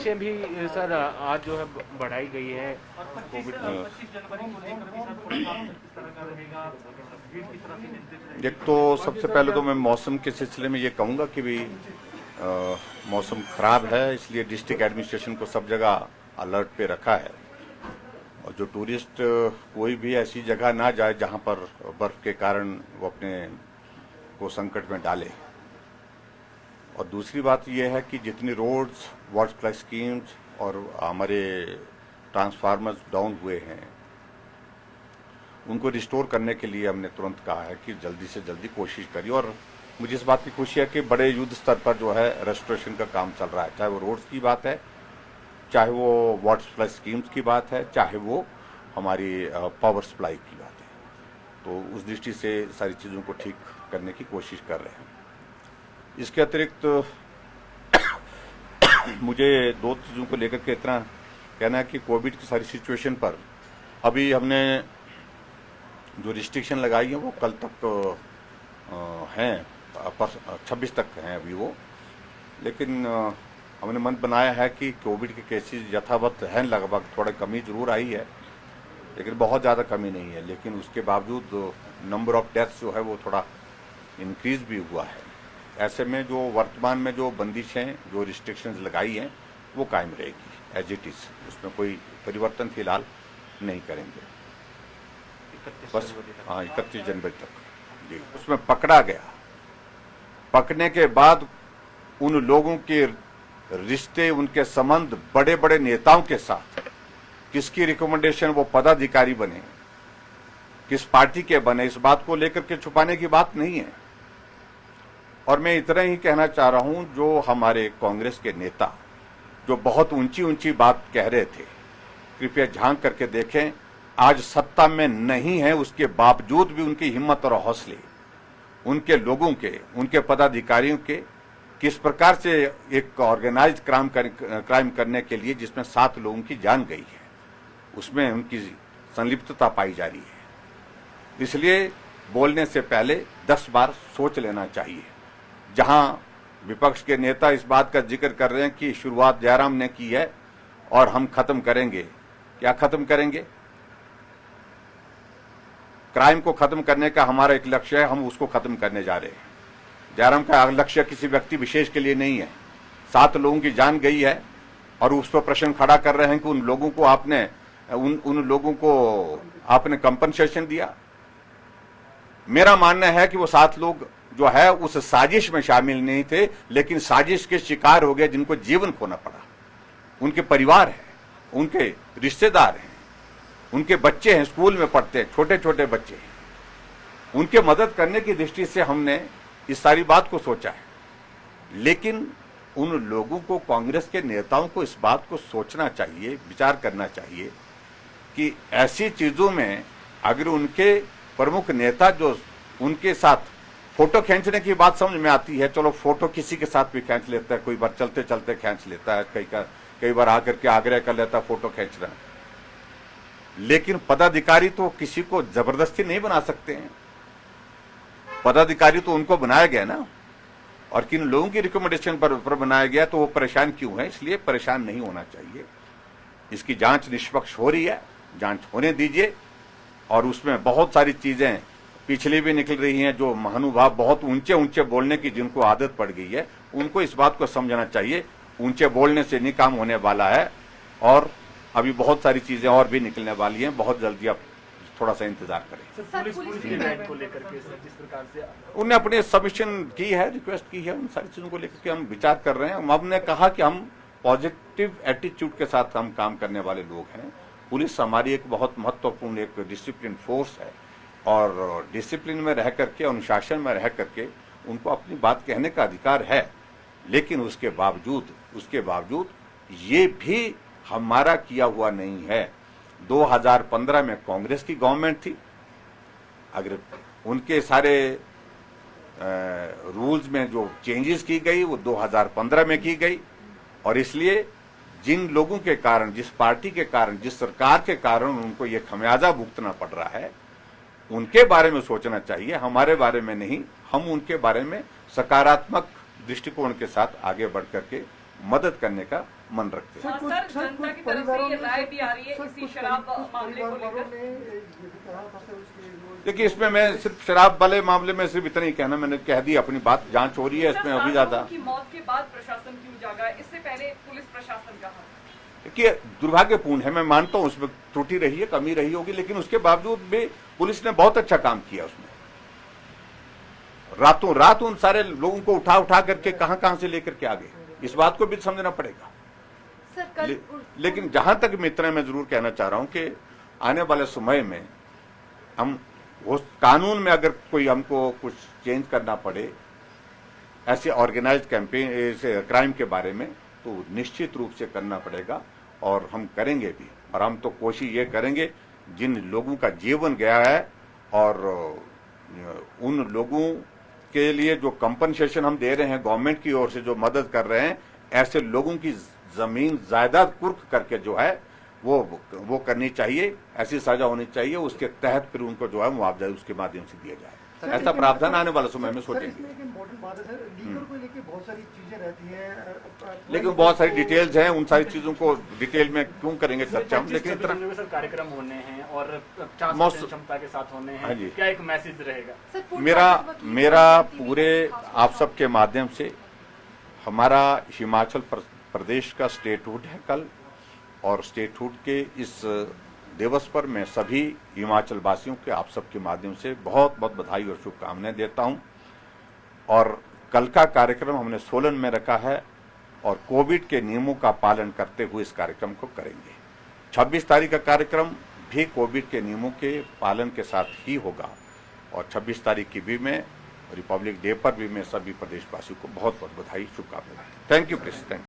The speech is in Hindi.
बंदिशें भी सर आज जो है बढ़ाई गई है कोविड एक तो सबसे पहले तो मैं मौसम के सिलसिले में ये कहूँगा कि भी मौसम खराब है, इसलिए डिस्ट्रिक्ट एडमिनिस्ट्रेशन को सब जगह अलर्ट पे रखा है और जो टूरिस्ट कोई भी ऐसी जगह ना जाए जहाँ पर बर्फ के कारण वो अपने को संकट में डाले। और दूसरी बात यह है कि जितनी रोड्स, वाटर सप्लाई स्कीम्स और हमारे ट्रांसफार्मर्स डाउन हुए हैं उनको रिस्टोर करने के लिए हमने तुरंत कहा है कि जल्दी से जल्दी कोशिश करिए। और मुझे इस बात की खुशी है कि बड़े युद्ध स्तर पर जो है रेस्टोरेशन का काम चल रहा है, चाहे वो रोड्स की बात है, चाहे वो वाटर सप्लाई स्कीम्स की बात है, चाहे वो हमारी पावर सप्लाई की बात है। तो उस दृष्टि से सारी चीज़ों को ठीक करने की कोशिश कर रहे हैं। इसके अतिरिक्त मुझे दो चीज़ों को लेकर के इतना कहना है कि कोविड की सारी सिचुएशन पर अभी हमने जो रिस्ट्रिक्शन लगाई है वो कल तक हैं, 26 तक हैं अभी वो, लेकिन हमने मन बनाया है कि कोविड के केसेस यथावत हैं, लगभग थोड़ा कमी जरूर आई है लेकिन बहुत ज़्यादा कमी नहीं है, लेकिन उसके बावजूद नंबर ऑफ डेथ्स जो है वो थोड़ा इंक्रीज भी हुआ है। ऐसे में जो वर्तमान में जो बंदिशें, जो रिस्ट्रिक्शंस लगाई हैं वो कायम रहेगी एज इट इज़, उसमें कोई परिवर्तन फिलहाल नहीं करेंगे। बस हाँ, 31 जनवरी तक जी। उसमें पकड़ा गया, पकड़ने के बाद उन लोगों के रिश्ते, उनके संबंध बड़े बड़े नेताओं के साथ, किसकी रिकमेंडेशन वो पदाधिकारी बने, किस पार्टी के बने, इस बात को लेकर के छुपाने की बात नहीं है। और मैं इतना ही कहना चाह रहा हूं, जो हमारे कांग्रेस के नेता जो बहुत ऊंची ऊंची बात कह रहे थे, कृपया झांक करके देखें, आज सत्ता में नहीं है, उसके बावजूद भी उनकी हिम्मत और हौसले, उनके लोगों के, उनके पदाधिकारियों के, किस प्रकार से एक ऑर्गेनाइज्ड क्राइम करने के लिए जिसमें 7 लोगों की जान गई है, उसमें उनकी संलिप्तता पाई जा रही है। इसलिए बोलने से पहले 10 बार सोच लेना चाहिए। जहां विपक्ष के नेता इस बात का जिक्र कर रहे हैं कि शुरुआत जयराम ने की है और हम खत्म करेंगे, क्या खत्म करेंगे? क्राइम को खत्म करने का हमारा एक लक्ष्य है, हम उसको खत्म करने जा रहे हैं। जयराम का लक्ष्य किसी व्यक्ति विशेष के लिए नहीं है। 7 लोगों की जान गई है और उस पर प्रश्न खड़ा कर रहे हैं कि उन लोगों को आपने कंपनसेशन दिया। मेरा मानना है कि वो 7 लोग जो है उस साजिश में शामिल नहीं थे, लेकिन साजिश के शिकार हो गए, जिनको जीवन खोना पड़ा। उनके परिवार है, उनके रिश्तेदार हैं, उनके बच्चे हैं, स्कूल में पढ़ते हैं, छोटे छोटे बच्चे हैं, उनके मदद करने की दृष्टि से हमने इस सारी बात को सोचा है। लेकिन उन लोगों को, कांग्रेस के नेताओं को इस बात को सोचना चाहिए, विचार करना चाहिए कि ऐसी चीजों में अगर उनके प्रमुख नेता जो उनके साथ फोटो खींचने की बात समझ में आती है, चलो फोटो किसी के साथ भी खींच लेता है, कोई बार चलते चलते खींच लेता है, कई बार आकर के आग्रह कर लेता है फोटो खींचना, लेकिन पदाधिकारी तो किसी को जबरदस्ती नहीं बना सकते हैं। पदाधिकारी तो उनको बनाया गया ना, और किन लोगों की रिकमेंडेशन पर बनाया गया, तो वो परेशान क्यों है? इसलिए परेशान नहीं होना चाहिए। इसकी जांच निष्पक्ष हो रही है, जांच होने दीजिए। और उसमें बहुत सारी चीजें पिछली भी निकल रही हैं, जो महानुभाव बहुत ऊंचे ऊंचे बोलने की जिनको आदत पड़ गई है, उनको इस बात को समझना चाहिए, ऊंचे बोलने से नहीं काम होने वाला है, और अभी बहुत सारी चीजें और भी निकलने वाली हैं। बहुत जल्दी आप थोड़ा सा इंतजार करें। उन्हें अपने सबमिशन की है, रिक्वेस्ट की है, उन सारी चीजों को लेकर के हम विचार कर रहे हैं। हमने कहा कि हम पॉजिटिव एटीट्यूड के साथ हम काम करने वाले लोग हैं। पुलिस हमारी एक बहुत महत्वपूर्ण एक डिसिप्लिन फोर्स है, और डिसिप्लिन में रह करके, अनुशासन में रह करके उनको अपनी बात कहने का अधिकार है। लेकिन उसके बावजूद ये भी हमारा किया हुआ नहीं है। 2015 में कांग्रेस की गवर्नमेंट थी, अगर उनके सारे रूल्स में जो चेंजेस की गई वो 2015 में की गई, और इसलिए जिन लोगों के कारण, जिस पार्टी के कारण, जिस सरकार के कारण उनको ये खमियाजा भुगतना पड़ रहा है, उनके बारे में सोचना चाहिए, हमारे बारे में नहीं। हम उनके बारे में सकारात्मक दृष्टिकोण के साथ आगे बढ़ करके मदद करने का मन रखते हैं। सर, जनता की तरफ से ये राय भी आ रही है इसी शराब मामले को लेकर। देखिए, इसमें मैं सिर्फ शराब वाले मामले में सिर्फ इतना ही कहना, मैंने कह दी अपनी बात, जांच हो रही है इसमें अभी ज्यादा। की मौत के बाद प्रशासन क्यों जागा, इससे पहले पुलिस प्रशासन का हाथ? देखिए, दुर्भाग्यपूर्ण है, मैं मानता हूं उसमें त्रुटि रही है, कमी रही होगी, लेकिन उसके बावजूद भी पुलिस ने बहुत अच्छा काम किया उसमें। रातों रात उन सारे लोगों को उठा उठा करके कहां से लेकर के आ गए, इस बात को भी समझना पड़ेगा। लेकिन जहां तक मित्र मैं जरूर कहना चाह रहा हूं कि आने वाले समय में हम वो कानून में अगर कोई हमको कुछ चेंज करना पड़े ऐसे ऑर्गेनाइज्ड कैंपेन क्राइम के बारे में, तो निश्चित रूप से करना पड़ेगा और हम करेंगे भी। और हम तो कोशिश ये करेंगे, जिन लोगों का जीवन गया है और उन लोगों के लिए जो कंपनसेशन हम दे रहे हैं गवर्नमेंट की ओर से, जो मदद कर रहे हैं, ऐसे लोगों की जमीन जायदाद कुर्क करके जो है वो करनी चाहिए, ऐसी सजा होनी चाहिए, उसके तहत फिर उनको जो है मुआवजा उसके माध्यम से दिया जाए। ऐसा प्रावधान आने वाले समय में सोचेंगे। लेकिन बहुत सारी डिटेल्स हैं, उन सारी चीजों को डिटेल में क्यों करेंगे चर्चा हम, लेकिन सर कार्यक्रम होने हैं और 50% क्षमता के साथ होने हैं, क्या एक मैसेज रहेगा? मेरा पूरे आप सबके माध्यम से, हमारा हिमाचल प्रदेश का स्टेटहुड है कल, और स्टेटहुड के इस दिवस पर मैं सभी हिमाचल वासियों के आप सबके माध्यम से बहुत बहुत बधाई और शुभकामनाएं देता हूं। और कल का कार्यक्रम हमने सोलन में रखा है और कोविड के नियमों का पालन करते हुए इस कार्यक्रम को करेंगे। 26 तारीख का कार्यक्रम भी कोविड के नियमों के पालन के साथ ही होगा और 26 तारीख की भी मैं रिपब्लिक डे पर भी मैं सभी प्रदेशवासियों को बहुत बहुत बधाई शुभकामनाएं। Thank you please. Thank you.